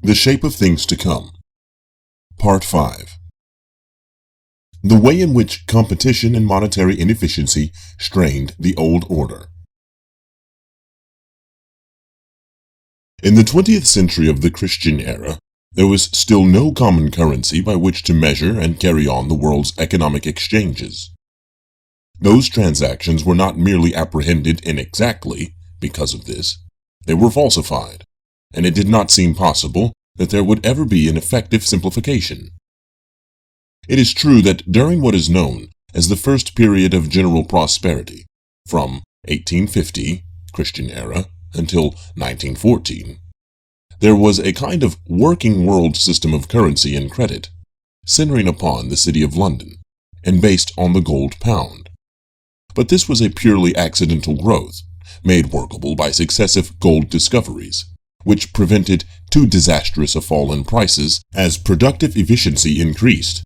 The Shape of Things to Come. Part 5. The way in which competition and monetary inefficiency strained the old order. In the 20th century of the Christian era, there was still no common currency by which to measure and carry on the world's economic exchanges. Those transactions were not merely apprehended inexactly because of this, they were falsified, and it did not seem possible that there would ever be an effective simplification. It is true that during what is known as the first period of general prosperity, from 1850, Christian era, until 1914, there was a kind of working world system of currency and credit, centering upon the city of London, and based on the gold pound. But this was a purely accidental growth, made workable by successive gold discoveries, which prevented too disastrous a fall in prices as productive efficiency increased,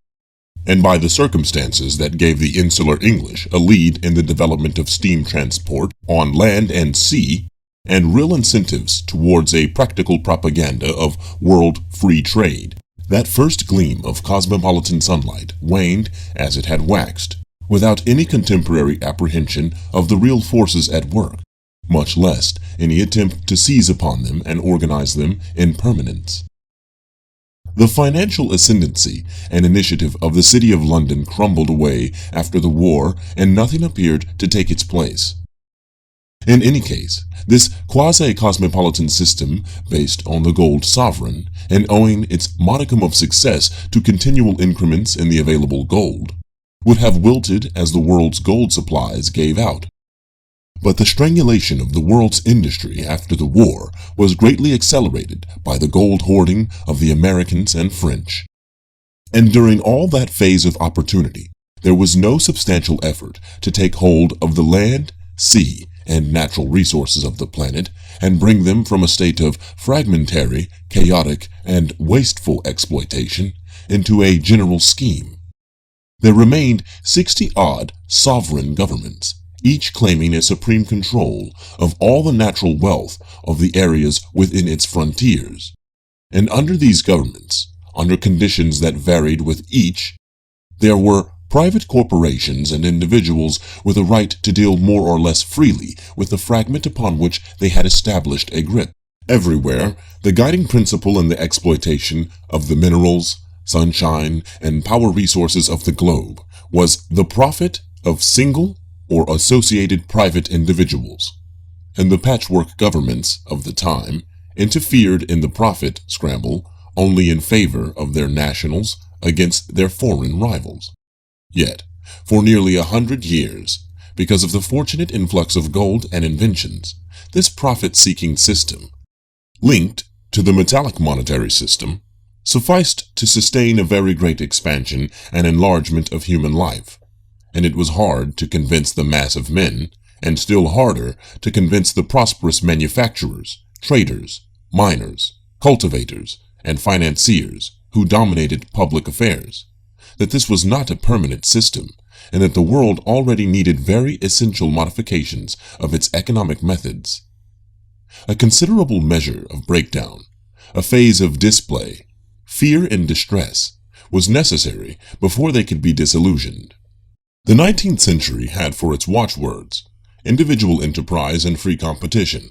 and by the circumstances that gave the insular English a lead in the development of steam transport on land and sea, and real incentives towards a practical propaganda of world free trade. That first gleam of cosmopolitan sunlight waned as it had waxed, without any contemporary apprehension of the real forces at work, much less any attempt to seize upon them and organize them in permanence. The financial ascendancy and initiative of the City of London crumbled away after the war, and nothing appeared to take its place. In any case, this quasi-cosmopolitan system, based on the gold sovereign, and owing its modicum of success to continual increments in the available gold, would have wilted as the world's gold supplies gave out. But the strangulation of the world's industry after the war was greatly accelerated by the gold hoarding of the Americans and French. And during all that phase of opportunity, there was no substantial effort to take hold of the land, sea, and natural resources of the planet and bring them from a state of fragmentary, chaotic, and wasteful exploitation into a general scheme. There remained 60-odd sovereign governments, each claiming a supreme control of all the natural wealth of the areas within its frontiers. And under these governments, under conditions that varied with each, there were private corporations and individuals with a right to deal more or less freely with the fragment upon which they had established a grip. Everywhere, the guiding principle in the exploitation of the minerals, sunshine, and power resources of the globe was the profit of single or associated private individuals, and the patchwork governments of the time interfered in the profit scramble only in favor of their nationals against their foreign rivals. Yet, for nearly 100 years, because of the fortunate influx of gold and inventions, this profit-seeking system, linked to the metallic monetary system, sufficed to sustain a very great expansion and enlargement of human life, and it was hard to convince the mass of men, and still harder to convince the prosperous manufacturers, traders, miners, cultivators, and financiers who dominated public affairs, that this was not a permanent system, and that the world already needed very essential modifications of its economic methods. A considerable measure of breakdown, a phase of display, fear and distress, was necessary before they could be disillusioned. The 19th century had for its watchwords individual enterprise and free competition.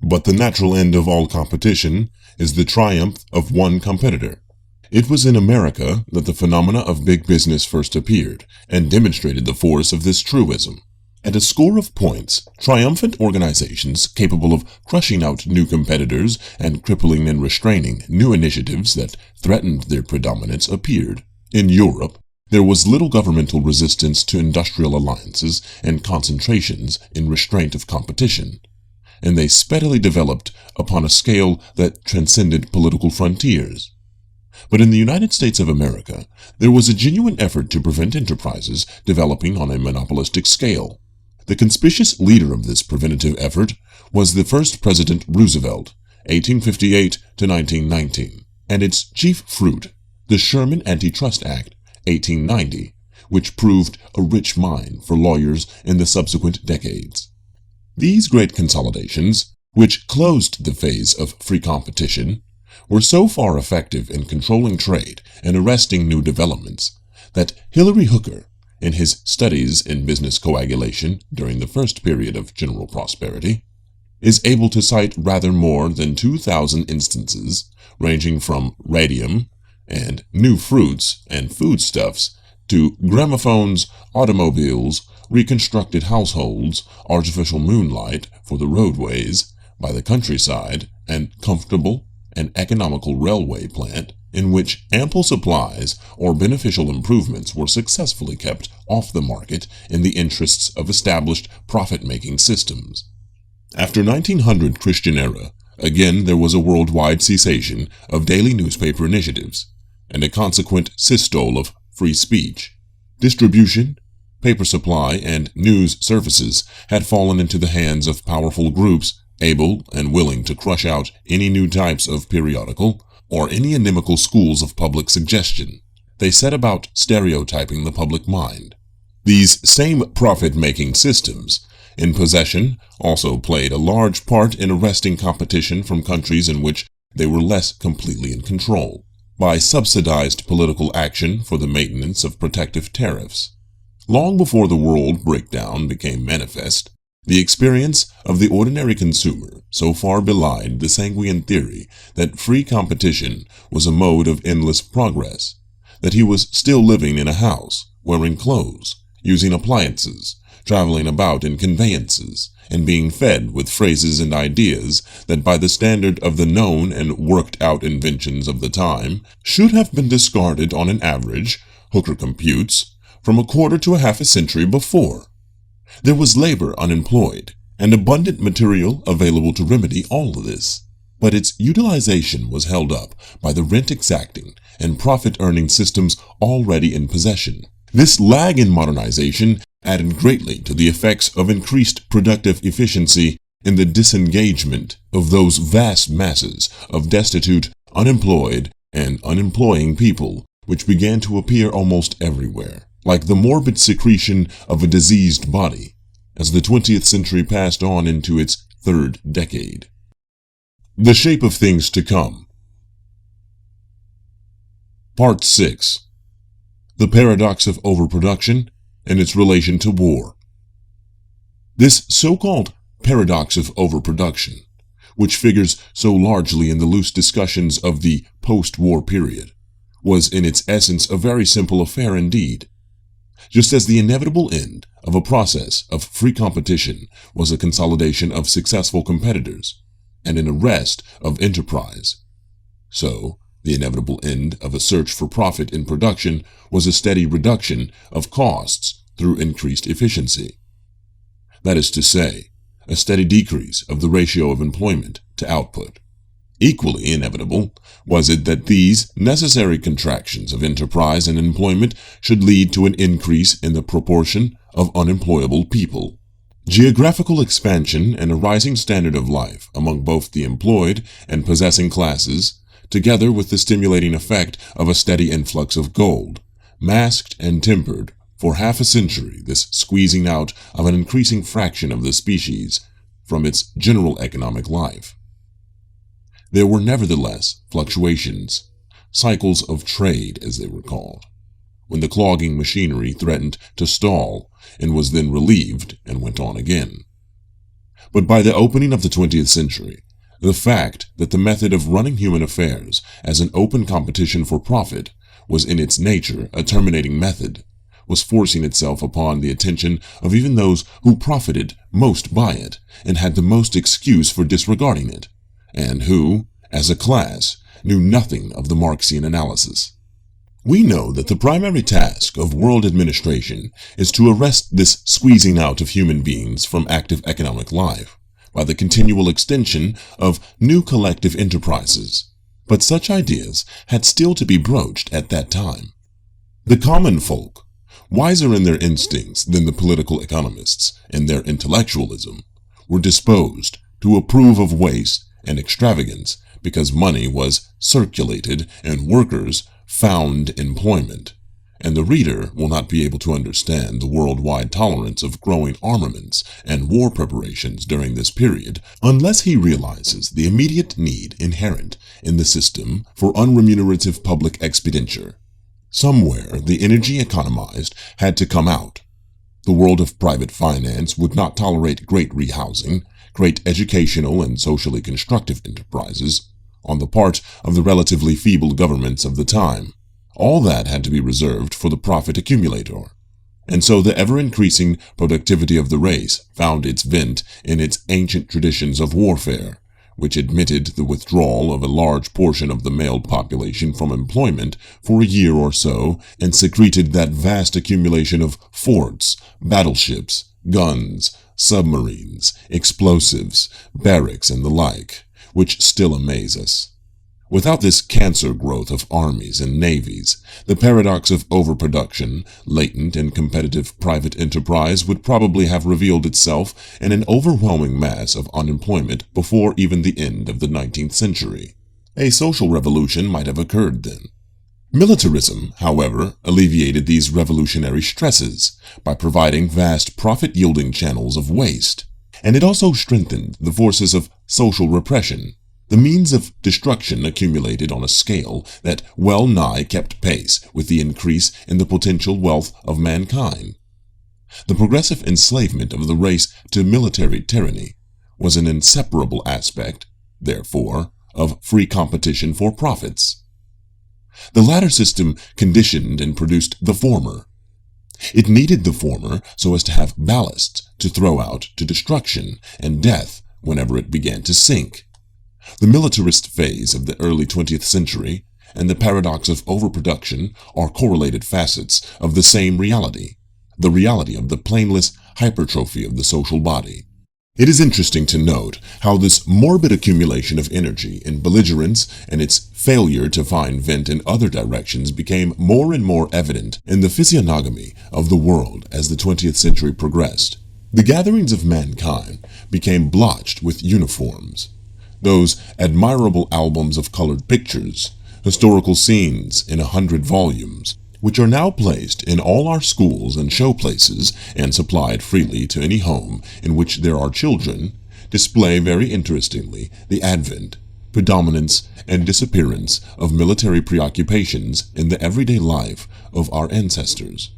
But the natural end of all competition is the triumph of one competitor. It was in America that the phenomena of big business first appeared and demonstrated the force of this truism. At a score of points, triumphant organizations capable of crushing out new competitors and crippling and restraining new initiatives that threatened their predominance appeared. In Europe, there was little governmental resistance to industrial alliances and concentrations in restraint of competition, and they speedily developed upon a scale that transcended political frontiers. But in the United States of America, there was a genuine effort to prevent enterprises developing on a monopolistic scale. The conspicuous leader of this preventative effort was the first President Roosevelt, 1858 to 1919, and its chief fruit, the Sherman Antitrust Act, 1890, which proved a rich mine for lawyers in the subsequent decades. These great consolidations, which closed the phase of free competition, were so far effective in controlling trade and arresting new developments that Hilary Hooker, in his studies in business coagulation during the first period of general prosperity, is able to cite rather more than 2,000 instances ranging from radium and new fruits and foodstuffs to gramophones, automobiles, reconstructed households, artificial moonlight for the roadways by the countryside, and comfortable and economical railway plant in which ample supplies or beneficial improvements were successfully kept off the market in the interests of established profit-making systems. After 1900 Christian era, again there was a worldwide cessation of daily newspaper initiatives, and a consequent systole of free speech. Distribution, paper supply, and news services had fallen into the hands of powerful groups able and willing to crush out any new types of periodical or any inimical schools of public suggestion. They set about stereotyping the public mind. These same profit-making systems in possession also played a large part in arresting competition from countries in which they were less completely in control, by subsidized political action for the maintenance of protective tariffs. Long before the world breakdown became manifest, the experience of the ordinary consumer so far belied the sanguine theory that free competition was a mode of endless progress, that he was still living in a house, wearing clothes, using appliances, traveling about in conveyances, and being fed with phrases and ideas that by the standard of the known and worked-out inventions of the time should have been discarded on an average, Hooker computes, from a quarter to a half a century before. There was labor unemployed, and abundant material available to remedy all of this, but its utilization was held up by the rent-exacting and profit-earning systems already in possession. This lag in modernization added greatly to the effects of increased productive efficiency in the disengagement of those vast masses of destitute, unemployed, and unemploying people which began to appear almost everywhere, like the morbid secretion of a diseased body, as the 20th century passed on into its third decade. The shape of things to come. Part 6. The paradox of overproduction and its relation to war. This so-called paradox of overproduction, which figures so largely in the loose discussions of the post-war period, was in its essence a very simple affair indeed. Just as the inevitable end of a process of free competition was a consolidation of successful competitors and an arrest of enterprise, so the inevitable end of a search for profit in production was a steady reduction of costs through increased efficiency. That is to say, a steady decrease of the ratio of employment to output. Equally inevitable was it that these necessary contractions of enterprise and employment should lead to an increase in the proportion of unemployable people. Geographical expansion and a rising standard of life among both the employed and possessing classes, together with the stimulating effect of a steady influx of gold, masked and tempered for half a century this squeezing out of an increasing fraction of the species from its general economic life. There were nevertheless fluctuations, cycles of trade as they were called, when the clogging machinery threatened to stall and was then relieved and went on again. But by the opening of the 20th century, the fact that the method of running human affairs as an open competition for profit was in its nature a terminating method, was forcing itself upon the attention of even those who profited most by it and had the most excuse for disregarding it, and who, as a class, knew nothing of the Marxian analysis. We know that the primary task of world administration is to arrest this squeezing out of human beings from active economic life by the continual extension of new collective enterprises. But such ideas had still to be broached at that time. The common folk, wiser in their instincts than the political economists in their intellectualism, were disposed to approve of waste and extravagance because money was circulated and workers found employment, and the reader will not be able to understand the worldwide tolerance of growing armaments and war preparations during this period unless he realizes the immediate need inherent in the system for unremunerative public expenditure. Somewhere the energy economized had to come out. The world of private finance would not tolerate great rehousing, great educational and socially constructive enterprises on the part of the relatively feeble governments of the time. All that had to be reserved for the profit accumulator. And so the ever-increasing productivity of the race found its vent in its ancient traditions of warfare, which admitted the withdrawal of a large portion of the male population from employment for a year or so and secreted that vast accumulation of forts, battleships, guns, submarines, explosives, barracks, and the like, which still amaze us. Without this cancer growth of armies and navies, the paradox of overproduction, latent in competitive private enterprise, would probably have revealed itself in an overwhelming mass of unemployment before even the end of the 19th century. A social revolution might have occurred then. Militarism, however, alleviated these revolutionary stresses by providing vast profit-yielding channels of waste, and it also strengthened the forces of social repression. The means of destruction accumulated on a scale that well nigh kept pace with the increase in the potential wealth of mankind. The progressive enslavement of the race to military tyranny was an inseparable aspect, therefore, of free competition for profits. The latter system conditioned and produced the former. It needed the former so as to have ballast to throw out to destruction and death whenever it began to sink. The militarist phase of the early 20th century and the paradox of overproduction are correlated facets of the same reality, the reality of the planeless hypertrophy of the social body. It is interesting to note how this morbid accumulation of energy in belligerence and its failure to find vent in other directions became more and more evident in the physiognomy of the world as the 20th century progressed. The gatherings of mankind became blotched with uniforms. Those admirable albums of colored pictures, historical scenes in 100 volumes, which are now placed in all our schools and show places and supplied freely to any home in which there are children, display very interestingly the advent, predominance, and disappearance of military preoccupations in the everyday life of our ancestors.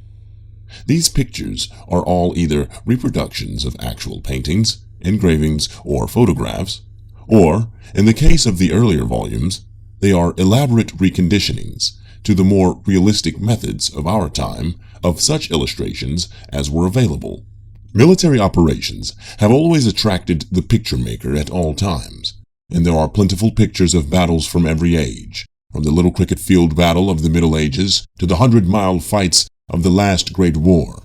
These pictures are all either reproductions of actual paintings, engravings, or photographs, or, in the case of the earlier volumes, they are elaborate reconditionings to the more realistic methods of our time of such illustrations as were available. Military operations have always attracted the picture maker at all times, and there are plentiful pictures of battles from every age, from the little cricket field battle of the Middle Ages to the 100-mile fights of the last Great War.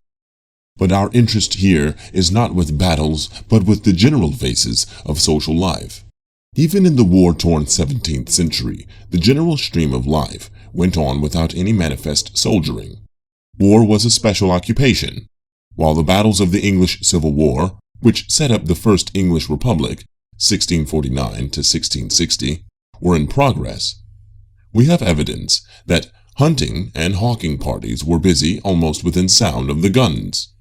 But our interest here is not with battles, but with the general phases of social life. Even in the war-torn 17th century, the general stream of life went on without any manifest soldiering. War was a special occupation. While the battles of the English Civil War, which set up the First English Republic, 1649 to 1660, were in progress, we have evidence that hunting and hawking parties were busy almost within sound of the guns.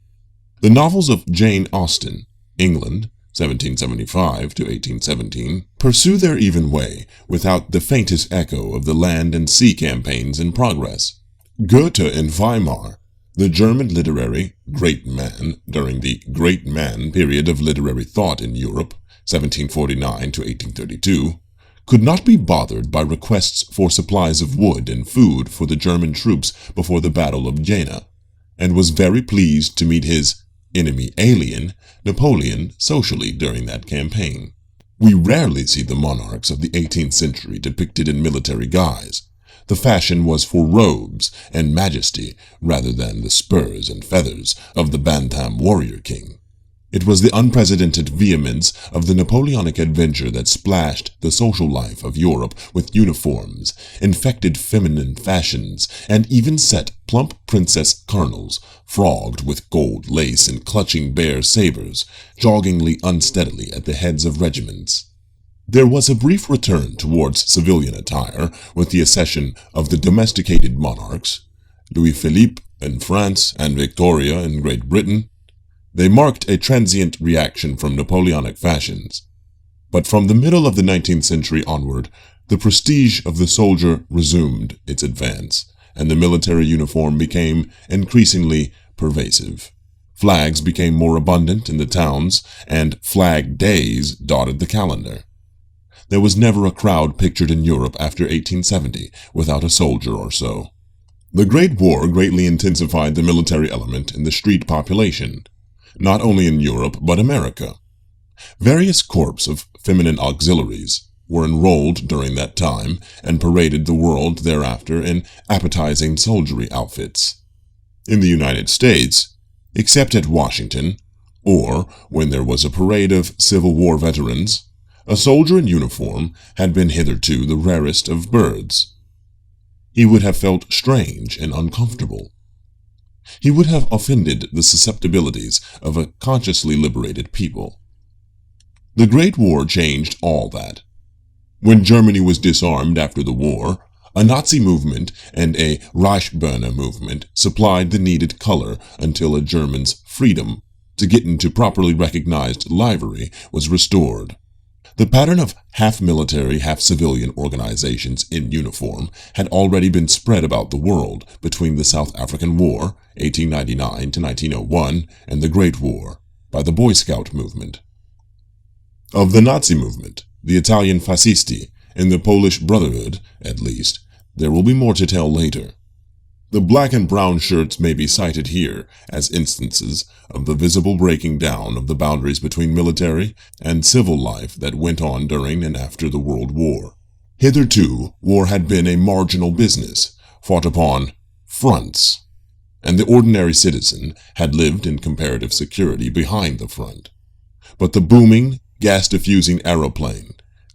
The novels of Jane Austen, England, 1775 to 1817, pursue their even way without the faintest echo of the land and sea campaigns in progress. Goethe in Weimar, the German literary great man during the great man period of literary thought in Europe, 1749 to 1832, could not be bothered by requests for supplies of wood and food for the German troops before the Battle of Jena, and was very pleased to meet his enemy alien, Napoleon, socially during that campaign. We rarely see the monarchs of the 18th century depicted in military guise. The fashion was for robes and majesty rather than the spurs and feathers of the Bantam warrior king. It was the unprecedented vehemence of the Napoleonic adventure that splashed the social life of Europe with uniforms, infected feminine fashions, and even set plump princess colonels, frogged with gold lace and clutching bare sabers, joggingly unsteadily at the heads of regiments. There was a brief return towards civilian attire with the accession of the domesticated monarchs, Louis Philippe in France, and Victoria in Great Britain, they marked a transient reaction from Napoleonic fashions. But from the middle of the 19th century onward, the prestige of the soldier resumed its advance, and the military uniform became increasingly pervasive. Flags became more abundant in the towns, and flag days dotted the calendar. There was never a crowd pictured in Europe after 1870 without a soldier or so. The Great War greatly intensified the military element in the street population, not only in Europe but America. Various corps of feminine auxiliaries were enrolled during that time and paraded the world thereafter in appetizing soldiery outfits. In the United States, except at Washington, or when there was a parade of Civil War veterans, a soldier in uniform had been hitherto the rarest of birds. He would have felt strange and uncomfortable. He would have offended the susceptibilities of a consciously liberated people. The Great War changed all that. When Germany was disarmed after the war, a Nazi movement and a Reichsbürger movement supplied the needed color until a German's freedom to get into properly recognized livery was restored. The pattern of half-military, half-civilian organizations in uniform had already been spread about the world between the South African War, 1899 to 1901, and the Great War, by the Boy Scout movement. Of the Nazi movement, the Italian Fascisti, and the Polish Brotherhood, at least, there will be more to tell later. The black and brown shirts may be cited here as instances of the visible breaking down of the boundaries between military and civil life that went on during and after the World War. Hitherto, war had been a marginal business, fought upon fronts, and the ordinary citizen had lived in comparative security behind the front. But the booming, gas-diffusing aeroplane,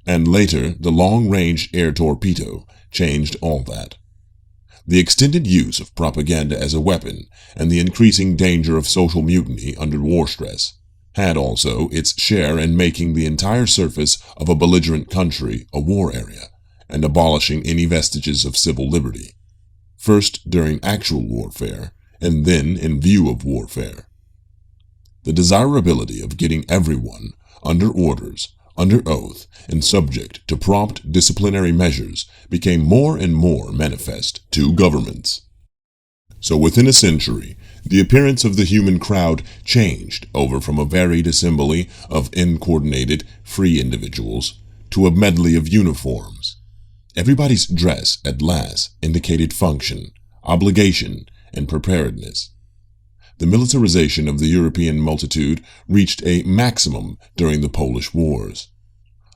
and later the long-range air torpedo, changed all that. The extended use of propaganda as a weapon and the increasing danger of social mutiny under war stress had also its share in making the entire surface of a belligerent country a war area and abolishing any vestiges of civil liberty, first during actual warfare and then in view of warfare. The desirability of getting everyone under orders, under oath, and subject to prompt disciplinary measures became more and more manifest to governments. So within a century, the appearance of the human crowd changed over from a varied assembly of uncoordinated, free individuals to a medley of uniforms. Everybody's dress, at last, indicated function, obligation, and preparedness. The militarization of the European multitude reached a maximum during the Polish Wars.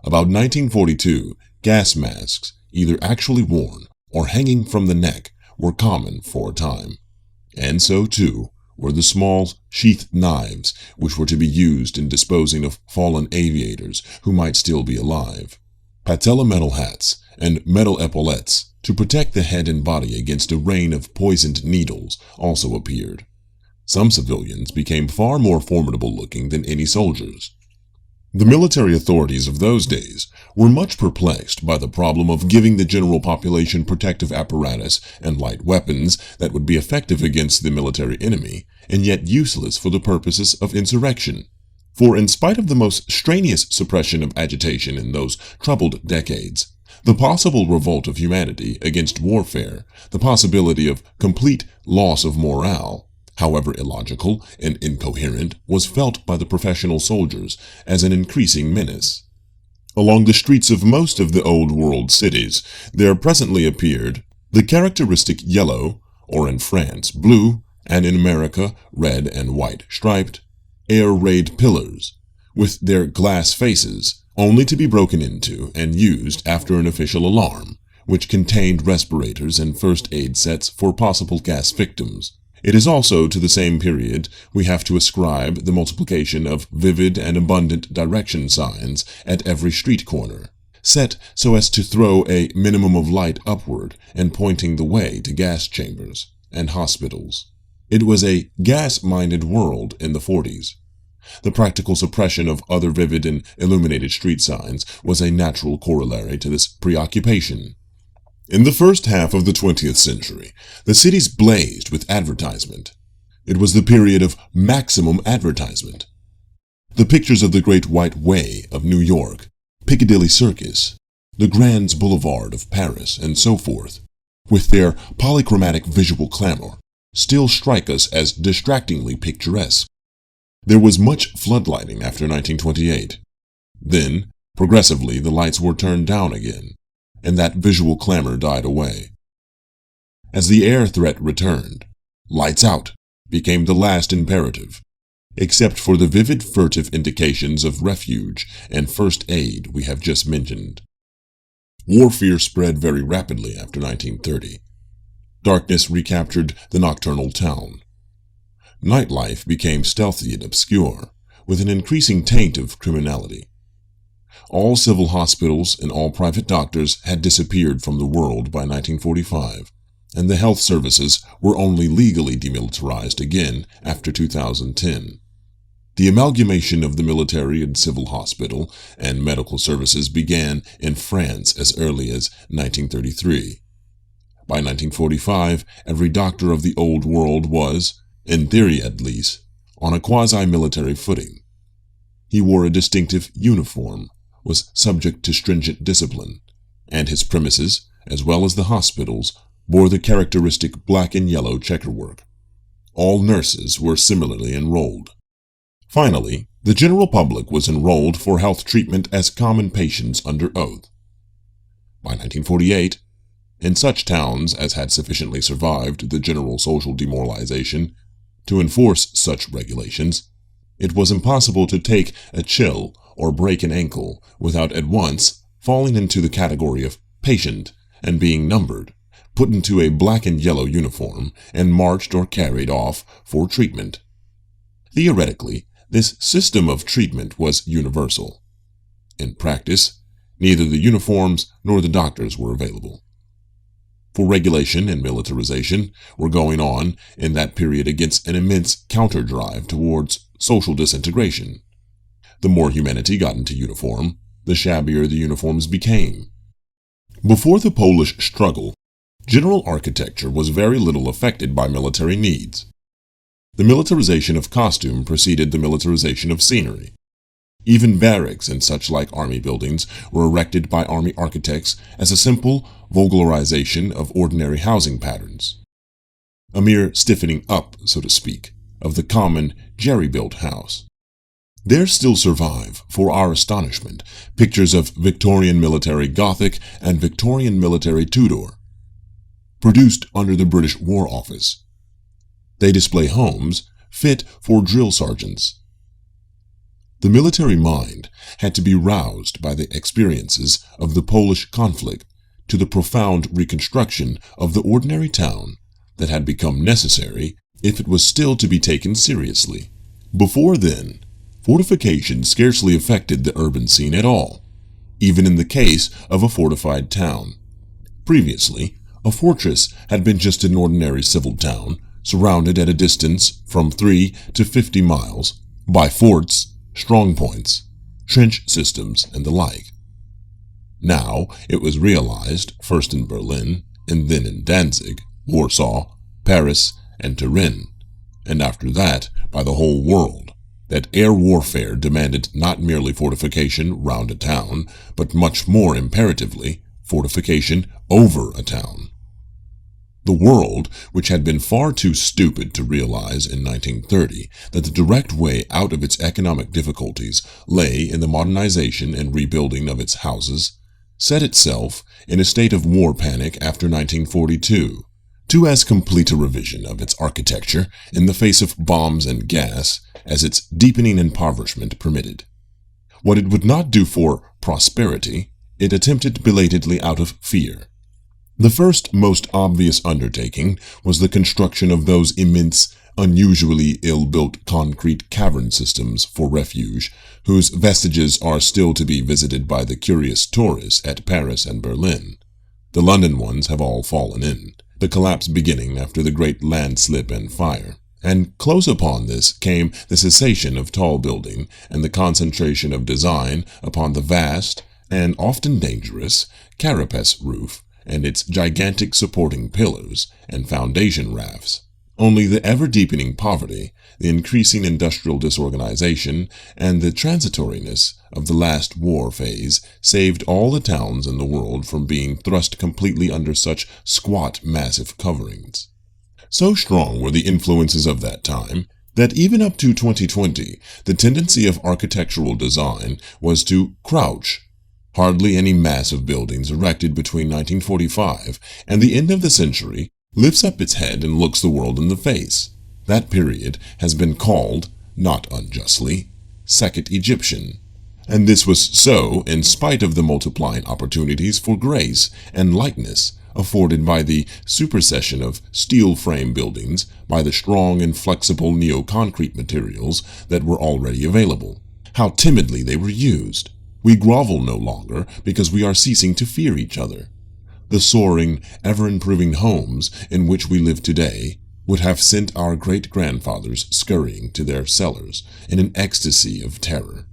About 1942, gas masks, either actually worn or hanging from the neck, were common for a time. And so, too, were the small sheathed knives which were to be used in disposing of fallen aviators who might still be alive. Patella metal hats and metal epaulettes to protect the head and body against a rain of poisoned needles also appeared. Some civilians became far more formidable looking than any soldiers. The military authorities of those days were much perplexed by the problem of giving the general population protective apparatus and light weapons that would be effective against the military enemy, and yet useless for the purposes of insurrection. For in spite of the most strenuous suppression of agitation in those troubled decades, the possible revolt of humanity against warfare, the possibility of complete loss of morale, however illogical and incoherent, was felt by the professional soldiers as an increasing menace. Along the streets of most of the Old World cities, there presently appeared the characteristic yellow, or in France, blue, and in America, red and white striped, air-raid pillars, with their glass faces, only to be broken into and used after an official alarm, which contained respirators and first aid sets for possible gas victims. It is also to the same period we have to ascribe the multiplication of vivid and abundant direction signs at every street corner, set so as to throw a minimum of light upward and pointing the way to gas chambers and hospitals. It was a gas-minded world in the 40s. The practical suppression of other vivid and illuminated street signs was a natural corollary to this preoccupation. In the first half of the 20th century, the cities blazed with advertisement. It was the period of maximum advertisement. The pictures of the Great White Way of New York, Piccadilly Circus, the Grand Boulevard of Paris, and so forth, with their polychromatic visual clamor, still strike us as distractingly picturesque. There was much floodlighting after 1928. Then, progressively, the lights were turned down again, and that visual clamor died away. As the air threat returned, lights out became the last imperative, except for the vivid furtive indications of refuge and first aid we have just mentioned. Warfare spread very rapidly after 1930. Darkness recaptured the nocturnal town. Nightlife became stealthy and obscure, with an increasing taint of criminality. All civil hospitals and all private doctors had disappeared from the world by 1945, and the health services were only legally demilitarized again after 2010. The amalgamation of the military and civil hospital and medical services began in France as early as 1933. By 1945, every doctor of the old world was, in theory at least, on a quasi-military footing. He wore a distinctive uniform, was subject to stringent discipline, and his premises, as well as the hospitals, bore the characteristic black and yellow checkerwork. All nurses were similarly enrolled. Finally, the general public was enrolled for health treatment as common patients under oath. By 1948, in such towns as had sufficiently survived the general social demoralization to enforce such regulations, it was impossible to take a chill or break an ankle without at once falling into the category of patient and being numbered, put into a black and yellow uniform, and marched or carried off for treatment. Theoretically, this system of treatment was universal. In practice, neither the uniforms nor the doctors were available. For regulation and militarization were going on in that period against an immense counter-drive towards social disintegration. The more humanity got into uniform, the shabbier the uniforms became. Before the Polish struggle, general architecture was very little affected by military needs. The militarization of costume preceded the militarization of scenery. Even barracks and such like army buildings were erected by army architects as a simple vulgarization of ordinary housing patterns. A mere stiffening up, so to speak, of the common jerry-built house. There still survive, for our astonishment, pictures of Victorian military Gothic and Victorian military Tudor, produced under the British War Office. They display homes fit for drill sergeants. The military mind had to be roused by the experiences of the Polish conflict to the profound reconstruction of the ordinary town that had become necessary if it was still to be taken seriously. Before then, fortification scarcely affected the urban scene at all, even in the case of a fortified town. Previously, a fortress had been just an ordinary civil town, surrounded at a distance from 3 to 50 miles by forts, strong points, trench systems, and the like. Now it was realized, first in Berlin, and then in Danzig, Warsaw, Paris, and Turin, and after that by the whole world, that air warfare demanded not merely fortification round a town, but much more imperatively, fortification over a town. The world, which had been far too stupid to realize in 1930 that the direct way out of its economic difficulties lay in the modernization and rebuilding of its houses, set itself in a state of war panic after 1942, to as complete a revision of its architecture in the face of bombs and gas as its deepening impoverishment permitted. What it would not do for prosperity, it attempted belatedly out of fear. The first most obvious undertaking was the construction of those immense, unusually ill-built concrete cavern systems for refuge, whose vestiges are still to be visited by the curious tourists at Paris and Berlin. The London ones have all fallen in, the collapse beginning after the great landslip and fire. And close upon this came the cessation of tall building and the concentration of design upon the vast, and often dangerous, carapace roof, and its gigantic supporting pillars and foundation rafts. Only the ever-deepening poverty, the increasing industrial disorganization, and the transitoriness of the last war phase saved all the towns in the world from being thrust completely under such squat, massive coverings. So strong were the influences of that time that even up to 2020, the tendency of architectural design was to crouch. Hardly any massive buildings erected between 1945 and the end of the century lifts up its head and looks the world in the face. That period has been called, not unjustly, Second Egyptian. And this was so in spite of the multiplying opportunities for grace and lightness afforded by the supersession of steel frame buildings by the strong and flexible neo-concrete materials that were already available. How timidly they were used. We grovel no longer because we are ceasing to fear each other. The soaring, ever-improving homes in which we live today would have sent our great-grandfathers scurrying to their cellars in an ecstasy of terror.